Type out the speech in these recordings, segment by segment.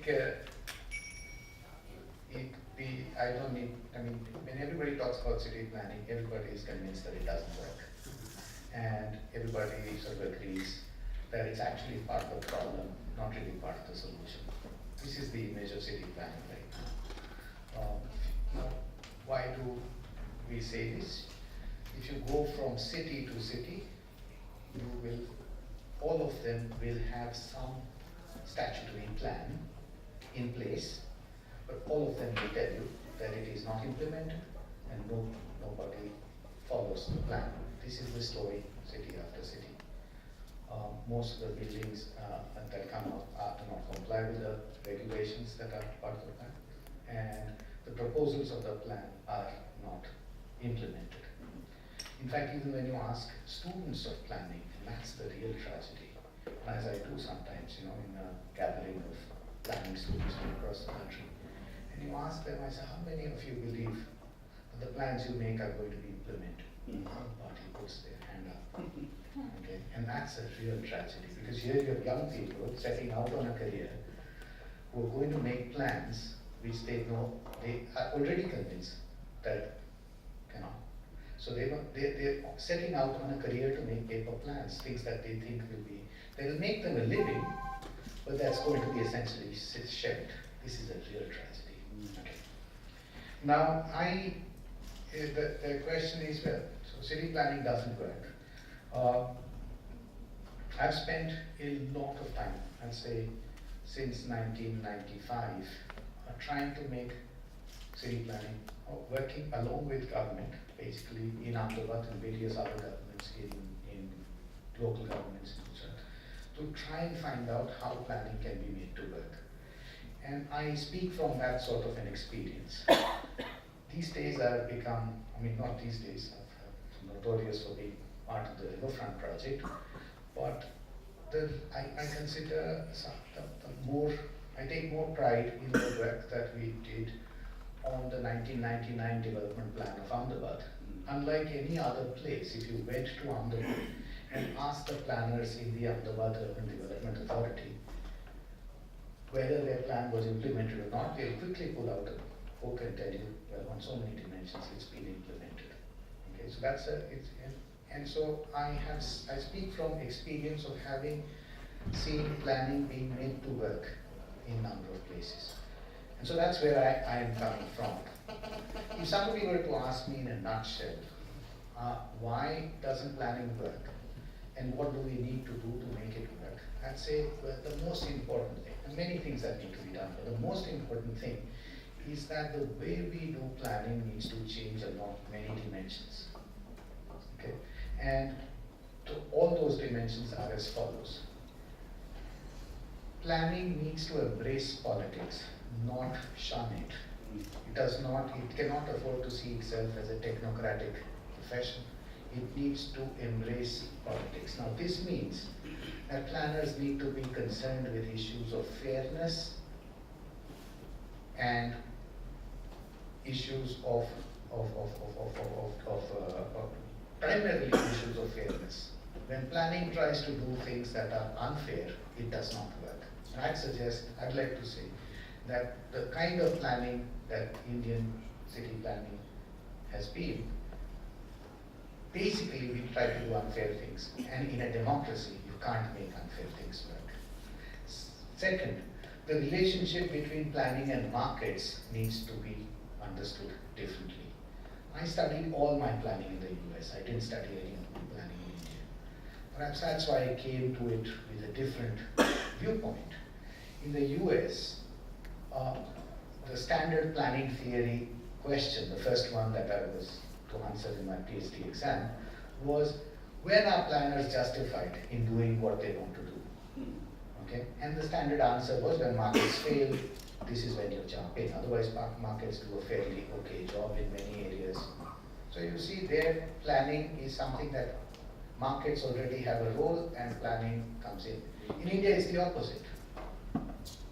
I don't need, when everybody talks about city planning, everybody is convinced that it doesn't work. And everybody sort of agrees that it's actually part of the problem, not really part of the solution. This is the image of city planning right now. Why do we say this? If you go from city to city, all of them will have some statutory plan in place, but all of them will tell you that it is not implemented and nobody follows the plan. This is the story, city after city. Most of the buildings that come out do not comply with the regulations that are part of the plan, and the proposals of the plan are not implemented. In fact, even when you ask students of planning, and that's the real tragedy, as I do sometimes, in a gathering of planning students from across the country, and you ask them, I say, how many of you believe that the plans you make are going to be implemented? Nobody puts their hand up. Okay, and that's a real tragedy, because here you have young people setting out on a career who are going to make plans which they know they are already convinced that cannot. So they're setting out on a career to make paper plans, things that they think they'll make them a living, but that's going to be essentially shelved. This is a real tragedy. Okay. Now, the question is, well, so city planning doesn't work. I've spent a lot of time, I'd say since 1995, trying to make city planning, working along with government, basically in Ahmedabad and various other governments in local governments, to try and find out how planning can be made to work. And I speak from that sort of an experience. These days I've become, not these days, I'm notorious for being part of the Riverfront project, but I consider I take more pride in the work that we did on the 1999 development plan of Ahmedabad. Unlike any other place, if you went to Ahmedabad and asked the planners in the Ahmedabad Urban Development Authority whether their plan was implemented or not, they'll quickly pull out a book and tell you, well, on so many dimensions it's been implemented. Okay, so that's and so I speak from experience of having seen planning being made to work in a number of places. And so that's where I am coming from. If somebody were to ask me in a nutshell, why doesn't planning work? And what do we need to do to make it work? I'd say, well, the most important thing, and many things that need to be done, but the most important thing is that the way we do planning needs to change along many dimensions. Okay? And all those dimensions are as follows. Planning needs to embrace politics, not shun it. It cannot afford to see itself as a technocratic profession. It needs to embrace politics. Now this means that planners need to be concerned with issues of fairness and issues of primarily issues of fairness. When planning tries to do things that are unfair, it does not work. And I'd like to say that the kind of planning that Indian city planning has been, basically we try to do unfair things, and in a democracy you can't make unfair things work. Second, the relationship between planning and markets needs to be understood differently. I studied all my planning in the US. I didn't study any of my planning in India. Perhaps that's why I came to it with a different viewpoint. In the US, the standard planning theory question, the first one that I was to answer in my PhD exam, was when are planners justified in doing what they want to do? Okay? And the standard answer was when markets fail, this is when you jump in. Otherwise, markets do a fairly okay job in many areas. So you see, their planning is something that markets already have a role and planning comes in. In India, it's the opposite.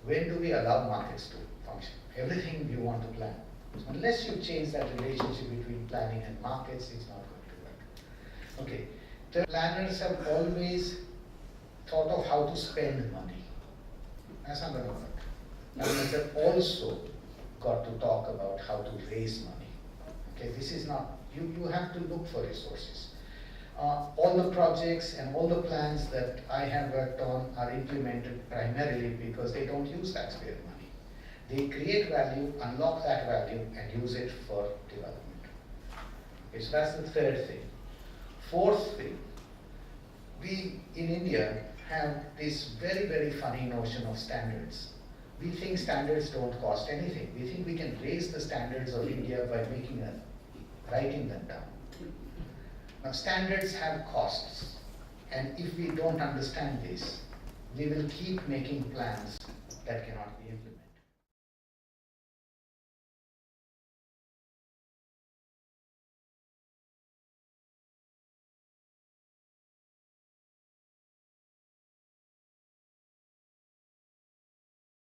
When do we allow markets to function? Everything you want to plan. So unless you change that relationship between planning and markets, it's not going to work. Okay, the planners have always thought of how to spend money. That's not going to work. planners have also got to talk about how to raise money. Okay, this is not, you have to look for resources. All the projects and all the plans that I have worked on are implemented primarily because they don't use taxpayer money. They create value, unlock that value, and use it for development. Okay, so that's the third thing. Fourth thing, we in India have this very, very funny notion of standards. We think standards don't cost anything. We think we can raise the standards of India by writing them down. Now, standards have costs, and if we don't understand this, we will keep making plans that cannot be implemented.